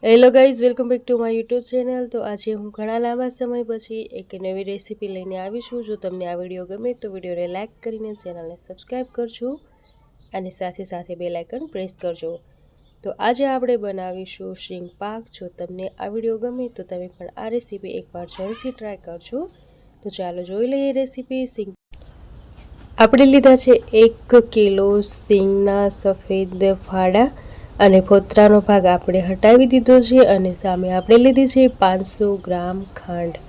Hello guys, welcome back to my YouTube channel. તો આજે હું ઘણા લાંબા સમય પછી એક નવી રેસીપી લઈને આવી છું। જો તમને આ વિડીયો ગમે તો વિડીયોને લાઇક કરીને ચેનલને સબસ્ક્રાઈબ કરજો અને સાથે સાથે બેલ આઇકન પ્રેસ કરજો। તો આજે આપણે બનાવીશું શીંગ પાક। જો તમને આ વિડીયો ગમે તો તમે પણ આ રેસીપી એકવાર જરૂરથી ટ્રાય કરજો। તો ચાલો જોઈ લઈએ રેસીપી। શીંગ આપણે લીધા છે 1 કિલો શીંગના સફેદ ફાડા અને ફોતરાનો ભાગ આપણે હટાવી દીધો છે અને સામે આપણે લીધી છે 500 ગ્રામ ખાંડ।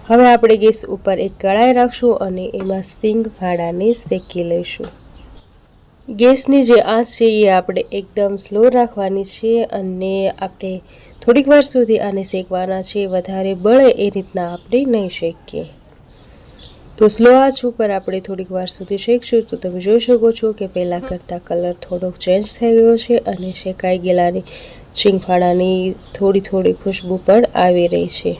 હવે આપણે ગેસ ઉપર એક કડાઈ રાખશું અને એમાં શીંગ ફાડાને શેકી લઈશું। ગેસની જે આંચ છે એ આપણે એકદમ સ્લો રાખવાની છે અને આપણે થોડીક વાર સુધી આને શેકવાના છે। વધારે બળે એ રીતના આપણે નહીં શેકીએ। તો સ્લો આંચ ઉપર આપણે થોડીક વાર સુધી શેકશું। તો તમે જોઈ શકો છો કે પહેલાં કરતાં કલર થોડોક ચેન્જ થઈ ગયો છે અને શેકાઈ ગયેલાની શીંગ ફાડાની થોડી ખુશ્બુ પણ આવી રહી છે।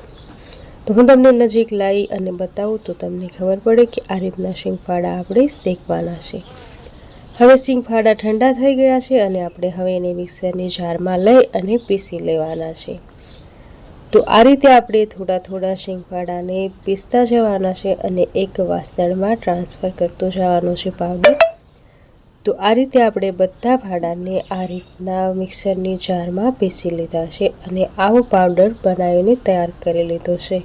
તો હું તમને નજીક લાવી અને બતાવું તો તમને ખબર પડે કે આ રીતના શીંગ ફાડા આપણે શેકવાના છે। હવે શીંગ ફાડા ઠંડા થઈ ગયા છે અને આપણે હવે એને મિક્સરની જારમાં લઈ અને પીસી લેવાના છે। તો આ રીતે આપણે થોડા શીંગ ફાડાને પીસતા જવાના છે અને એક વાસણમાં ટ્રાન્સફર કરતો જવાનો છે પાવડર। તો આ રીતે આપણે બધા ફાડાને આ રીતના મિક્સરની જારમાં પીસી લીધા છે અને આવો પાવડર બનાવીને તૈયાર કરી લીધો છે।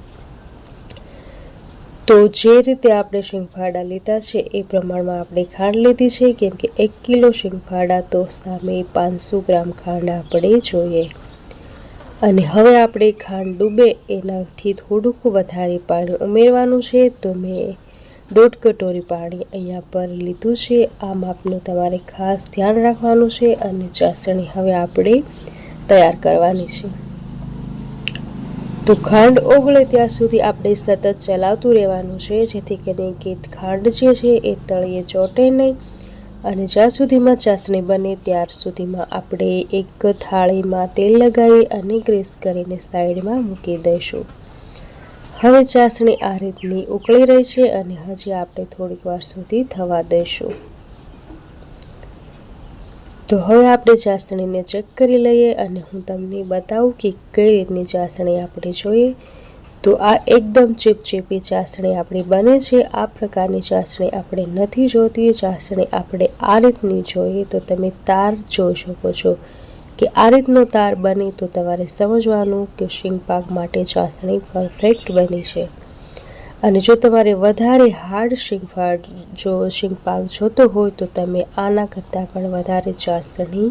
તો જે રીતે આપણે શીંગ ફાડા લીધા છે એ પ્રમાણમાં આપણે ખાંડ લીધી છે, કેમ કે 1 કિલો શીંગ ફાડા તો સામે 500 ગ્રામ ખાંડ આપણે જોઈએ। અને હવે આપણે ખાંડ ડૂબે એનાથી થોડુંક વધારે પાણી ઉમેરવાનું છે। તો મેં 1.5 કટોરી પાણી અહીંયા પર લીધું છે। આ માપનું તમારે ખાસ ધ્યાન રાખવાનું છે અને ચાસણી હવે આપણે તૈયાર કરવાની છે। તો ખાંડ ઓગળે ત્યાં સુધી આપણે સતત ચલાવતું રહેવાનું છે, જેથી કરીને કે ખાંડ જે છે એ તળિયે ચોંટે નહીં। અને જ્યાં સુધીમાં ચાસણી બને ત્યાર સુધીમાં આપણે એક થાળીમાં તેલ લગાવી અને ગ્રીસ કરીને સાઈડમાં મૂકી દઈશું। હવે ચાસણી આ રીતની ઉકળી રહી છે અને હજી આપણે થોડીક વાર સુધી થવા દઈશું। તો હવે આપણે ચાસણીને ચેક કરી લઈએ અને હું તમને બતાવું કે કઈ રીતની ચાસણી આપણે જોઈએ। તો આ એકદમ ચીપચીપી ચાસણી આપણી બને છે। આ પ્રકારની ચાસણી આપણે નથી જોતી। ચાસણી આપણે આ રીતની જોઈએ તો તમે તાર જોઈ શકો છો કે આ રીતનો તાર બને તો તમારે સમજવાનું કે શીંગ પાક માટે ચાસણી પરફેક્ટ બની છે। અને જો તમારે વધારે હાર્ડ શીંગ પાક જોતો હોય તો તમે આના કરતાં પણ વધારે ચાસણી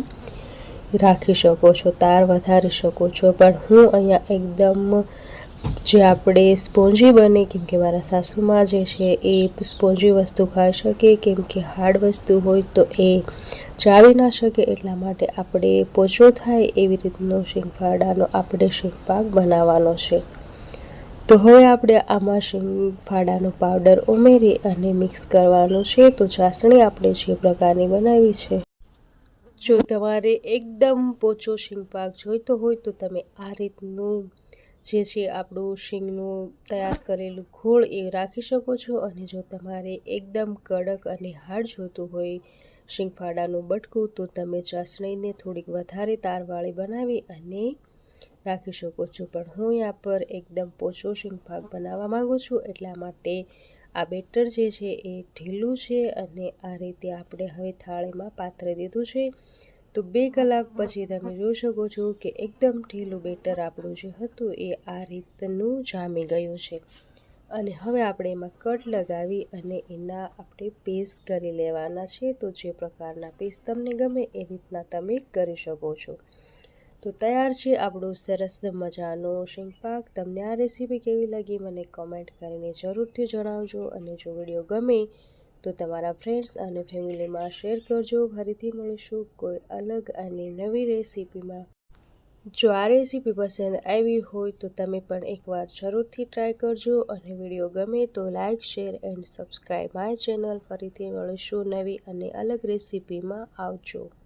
રાખી શકો છો, તાર વધારી શકો છો। પણ હું અહીંયા એકદમ જે આપણે સ્પોન્જી બને, કેમ કે મારા સાસુમાં જે છે એ સ્પોન્જી વસ્તુ ખાઈ શકે, કેમ કે હાર્ડ વસ્તુ હોય તો એ ચાવી ના શકે। એટલા માટે આપણે પોચો થાય એવી રીતનો શીંગ ફાડાનો આપણે શીંગ પાક બનાવવાનો છે। તો હવે આપણે આમાં શીંગ ફાડાનો પાવડર ઉમેરી અને મિક્સ કરવાનો છે। તો ચાસણી આપણે જે પ્રકારની બનાવી છે, જો તમારે એકદમ પોચો શીંગ પાક જોઈતો હોય તો તમે આ રીતનું જે છે આપણું શીંગનું તૈયાર કરેલું ઘોળ એ રાખી શકો છો। અને જો તમારે એકદમ કડક અને હાર્ડ જોઈતું હોય શીંગ ફાડાનું બટકું તો તમે ચાસણીને થોડીક વધારે તારવાળી બનાવી અને રાખી શકો છો। પણ હું અહીંયા પર એકદમ પોચો શીંગ પાક બનાવવા માંગુ છું, એટલા માટે આ બેટર જે છે એ ઢીલું છે અને આ રીતે આપણે હવે થાળીમાં પાથરી દીધું છે। તો 2 કલાક પછી તમે જોઈ શકો છો કે એકદમ ઢીલું બેટર આપણું જે હતું એ આ રીતનું જામી ગયું છે। અને હવે આપણે એમાં કટ લગાવી અને એના આપણે પીસ કરી લેવાના છે। તો જે પ્રકારના પીસ તમને ગમે એ રીતના તમે કરી શકો છો। તો તૈયાર છે આપણો સરસ મજાનો શીંગ પાક। તમને આ રેસીપી કેવી લાગી મને કમેન્ટ કરીને જરૂરથી જણાવજો અને જો વિડીયો ગમે તો તમારા ફ્રેન્ડ્સ અને ફેમિલીમાં શેર કરજો। ફરીથી મળીશું કોઈ અલગ અને નવી રેસીપીમાં। જો આ રેસીપી પસંદ આવી હોય તો તમે પણ એકવાર જરૂરથી ટ્રાય કરજો અને વિડીયો ગમે તો like, share and subscribe my channel. ફરીથી મળીશું નવી અને અલગ રેસીપીમાં। આવજો।